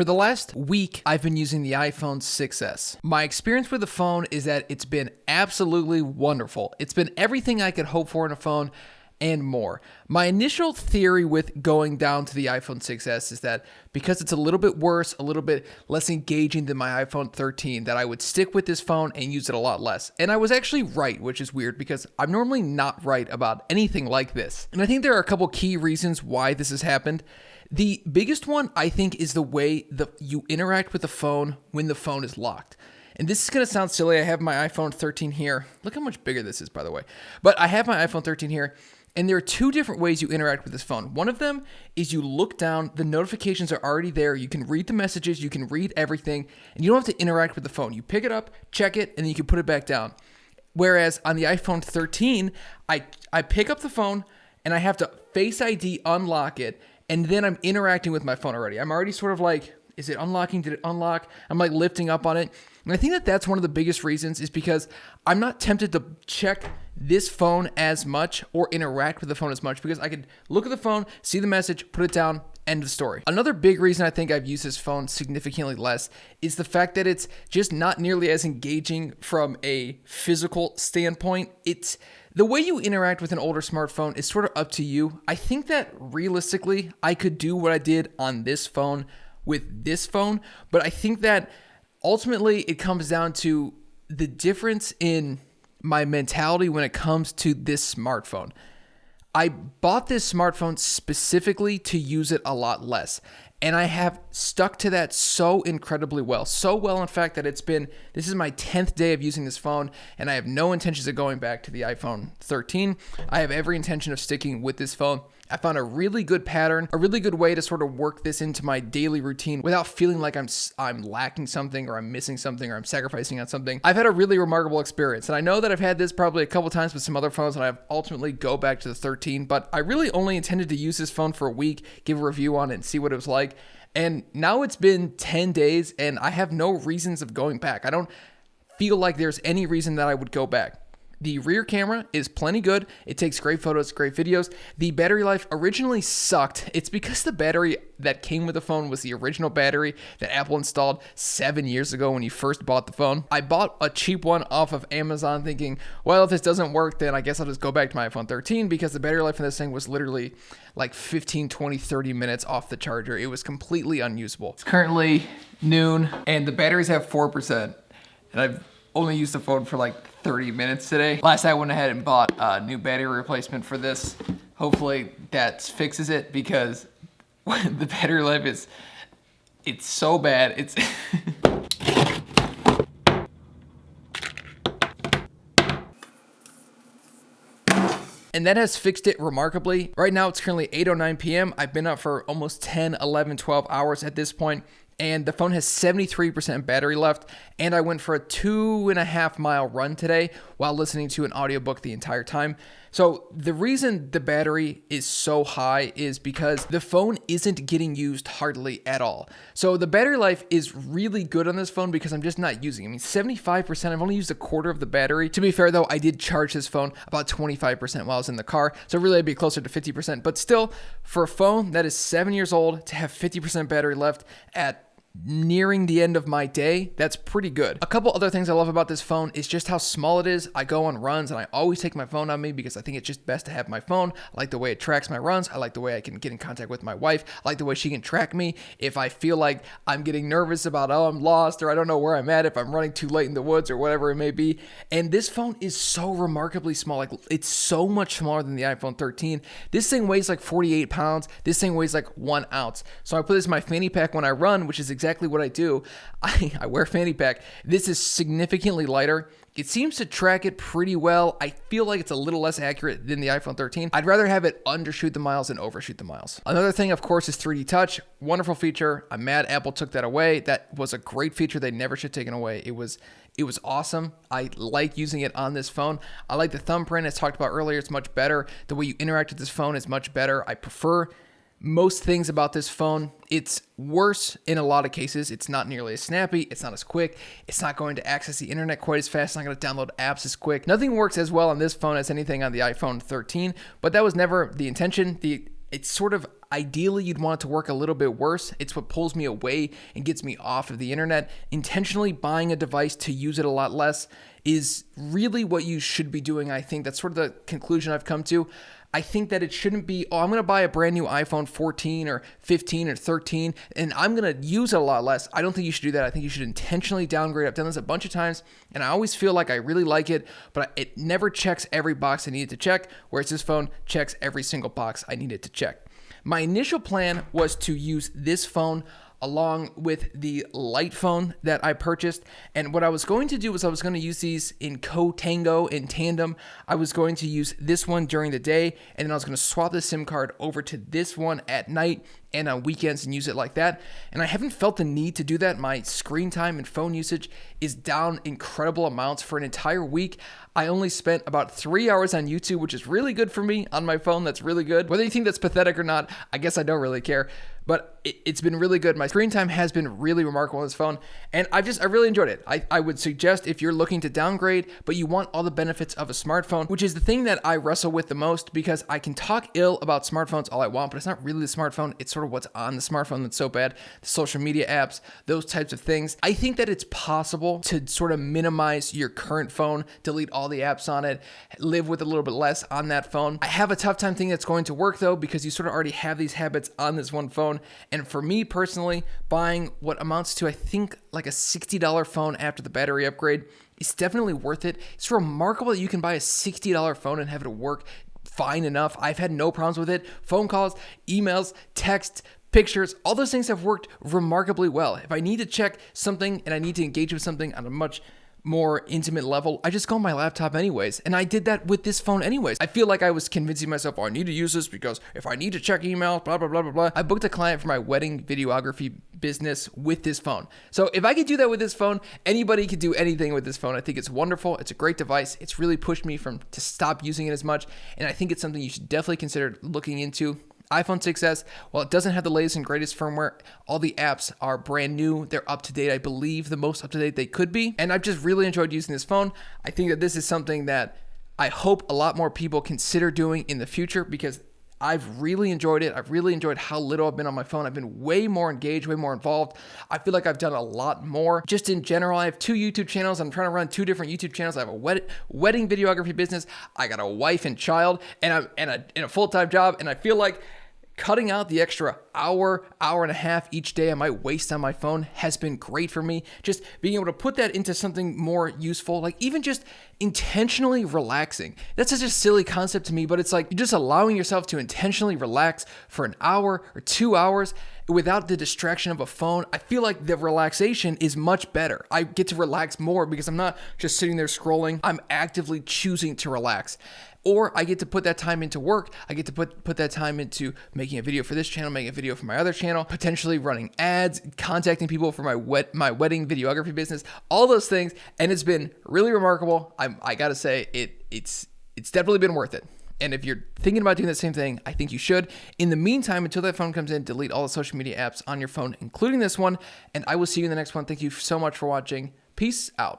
For the last week, I've been using the iPhone 6s. My experience with the phone is that it's been absolutely wonderful. It's been everything I could hope for in a phone and more. My initial theory with going down to the iPhone 6s is that because it's a little bit worse, a little bit less engaging than my iPhone 13, that I would stick with this phone and use it a lot less. And I was actually right, which is weird because I'm normally not right about anything like this. And I think there are a couple key reasons why this has happened. The biggest one, I think, is the way you interact with the phone when the phone is locked. And this is going to sound silly. I have my iPhone 13 here. Look how much bigger this is, by the way. But I have my iPhone 13 here, and there are two different ways you interact with this phone. One of them is you look down, the notifications are already there. You can read the messages, you can read everything, and you don't have to interact with the phone. You pick it up, check it, and then you can put it back down. Whereas on the iPhone 13, I pick up the phone, and I have to Face ID unlock it, and then I'm interacting with my phone already. I'm already sort of like, is it unlocking? Did it unlock? I'm like lifting up on it. And I think that that's one of the biggest reasons is because I'm not tempted to check this phone as much or interact with the phone as much because I could look at the phone, see the message, put it down, end of story. Another big reason I think I've used this phone significantly less is the fact that it's just not nearly as engaging from a physical standpoint. It's the way you interact with an older smartphone is sort of up to you. I think that realistically, I could do what I did on this phone with this phone, but I think that ultimately it comes down to the difference in my mentality when it comes to this smartphone. I bought this smartphone specifically to use it a lot less. And I have stuck to that so incredibly well. So well, in fact, that this is my 10th day of using this phone, and I have no intentions of going back to the iPhone 13. I have every intention of sticking with this phone. I found a really good pattern, a really good way to sort of work this into my daily routine without feeling like I'm lacking something or I'm missing something or I'm sacrificing on something. I've had a really remarkable experience, and I know that I've had this probably a couple times with some other phones, and I've ultimately go back to the 13, but I really only intended to use this phone for a week, give a review on it, and see what it was like. And now it's been 10 days, and I have no reasons of going back. I don't feel like there's any reason that I would go back. The rear camera is plenty good. It takes great photos, great videos. The battery life originally sucked. It's because the battery that came with the phone was the original battery that Apple installed 7 years ago when you first bought the phone. I bought a cheap one off of Amazon thinking, well, if this doesn't work, then I guess I'll just go back to my iPhone 13 because the battery life in this thing was literally like 15, 20, 30 minutes off the charger. It was completely unusable. It's currently noon and the batteries have 4%. And I've only used the phone for like 30 minutes today. Last night I went ahead and bought a new battery replacement for this. Hopefully that fixes it because the battery life it's so bad. It's and that has fixed it remarkably. Right now it's currently 8:09 p.m. I've been up for almost 10, 11, 12 hours at this point. And the phone has 73% battery left, and I went for a 2.5 mile run today while listening to an audiobook the entire time. So the reason the battery is so high is because the phone isn't getting used hardly at all. So the battery life is really good on this phone because I'm just not using it. I mean, 75%, I've only used a quarter of the battery. To be fair though, I did charge this phone about 25% while I was in the car, so really I'd be closer to 50%. But still, for a phone that is 7 years old to have 50% battery left at nearing the end of my day, that's pretty good. A couple other things I love about this phone is just how small it is. I go on runs and I always take my phone on me because I think it's just best to have my phone. I like the way it tracks my runs. I like the way I can get in contact with my wife. I like the way she can track me if I feel like I'm getting nervous about, oh, I'm lost or I don't know where I'm at, if I'm running too late in the woods or whatever it may be. And this phone is so remarkably small. Like, it's so much smaller than the iPhone 13. This thing weighs like 48 pounds. This thing weighs like 1 ounce. So I put this in my fanny pack when I run, which is exactly what I do. I wear a fanny pack. This is significantly lighter. It seems to track it pretty well. I feel like it's a little less accurate than the iPhone 13. I'd rather have it undershoot the miles than overshoot the miles. Another thing, of course, is 3D Touch. Wonderful feature. I'm mad Apple took that away. That was a great feature they never should have taken away. It was awesome. I like using it on this phone. I like the thumbprint, as talked about earlier. It's much better. The way you interact with this phone is much better. I prefer most things about this phone. It's worse in a lot of cases. It's not nearly as snappy. It's not as quick. It's not going to access the internet quite as fast. It's not going to download apps as quick. Nothing works as well on this phone as anything on the iPhone 13, but that was never the intention. It's sort of Ideally, you'd want it to work a little bit worse. It's what pulls me away and gets me off of the internet. Intentionally buying a device to use it a lot less is really what you should be doing. I think that's sort of the conclusion I've come to. I think that it shouldn't be, oh, I'm going to buy a brand new iPhone 14 or 15 or 13, and I'm going to use it a lot less. I don't think you should do that. I think you should intentionally downgrade. I've done this a bunch of times, and I always feel like I really like it, but it never checks every box I need it to check, whereas this phone checks every single box I need it to check. My initial plan was to use this phone along with the light phone that I purchased. And what I was going to do was I was going to use these in co-tango, in tandem. I was going to use this one during the day, and then I was going to swap the SIM card over to this one at night and on weekends and use it like that. And I haven't felt the need to do that. My screen time and phone usage is down incredible amounts. For an entire week, I only spent about 3 hours on YouTube, which is really good for me on my phone. That's really good. Whether you think that's pathetic or not, I guess I don't really care. But it's been really good. My screen time has been really remarkable on this phone, and I really enjoyed it. I would suggest if you're looking to downgrade, but you want all the benefits of a smartphone, which is the thing that I wrestle with the most, because I can talk ill about smartphones all I want, but it's not really the smartphone. It's sort of what's on the smartphone that's so bad. The social media apps, those types of things. I think that it's possible to sort of minimize your current phone, delete all the apps on it, live with a little bit less on that phone. I have a tough time thinking it's going to work though, because you sort of already have these habits on this one phone. And for me personally, buying what amounts to, I think, like a $60 phone after the battery upgrade is definitely worth it. It's remarkable that you can buy a $60 phone and have it work fine enough. I've had no problems with it. Phone calls, emails, texts, pictures, all those things have worked remarkably well. If I need to check something and I need to engage with something on a much more intimate level, I just go on my laptop anyways. And I did that with this phone anyways. I feel like I was convincing myself, oh, I need to use this because if I need to check emails, blah, blah, blah, blah, blah. I booked a client for my wedding videography business with this phone. So if I could do that with this phone, anybody could do anything with this phone. I think it's wonderful. It's a great device. It's really pushed me to stop using it as much. And I think it's something you should definitely consider looking into. iPhone 6s, while it doesn't have the latest and greatest firmware, all the apps are brand new. They're up to date, I believe, the most up to date they could be. And I've just really enjoyed using this phone. I think that this is something that I hope a lot more people consider doing in the future, because I've really enjoyed it. I've really enjoyed how little I've been on my phone. I've been way more engaged, way more involved. I feel like I've done a lot more. Just in general, I have 2 YouTube channels. I'm trying to run 2 different YouTube channels. I have a wedding videography business. I got a wife and child, and I'm in a full-time job. And I feel like cutting out the extra hour and a half each day I might waste on my phone has been great for me. Just being able to put that into something more useful, like even just intentionally relaxing. That's such a silly concept to me, but it's like you're just allowing yourself to intentionally relax for an hour or 2 hours without the distraction of a phone. I feel like the relaxation is much better. I get to relax more because I'm not just sitting there scrolling. I'm actively choosing to relax. Or I get to put that time into work. I get to put that time into making a video for this channel, making a video for my other channel, potentially running ads, contacting people for my wedding videography business, all those things. And it's been really remarkable. I gotta say, it's definitely been worth it. And if you're thinking about doing the same thing, I think you should. In the meantime, until that phone comes in, delete all the social media apps on your phone, including this one. And I will see you in the next one. Thank you so much for watching. Peace out.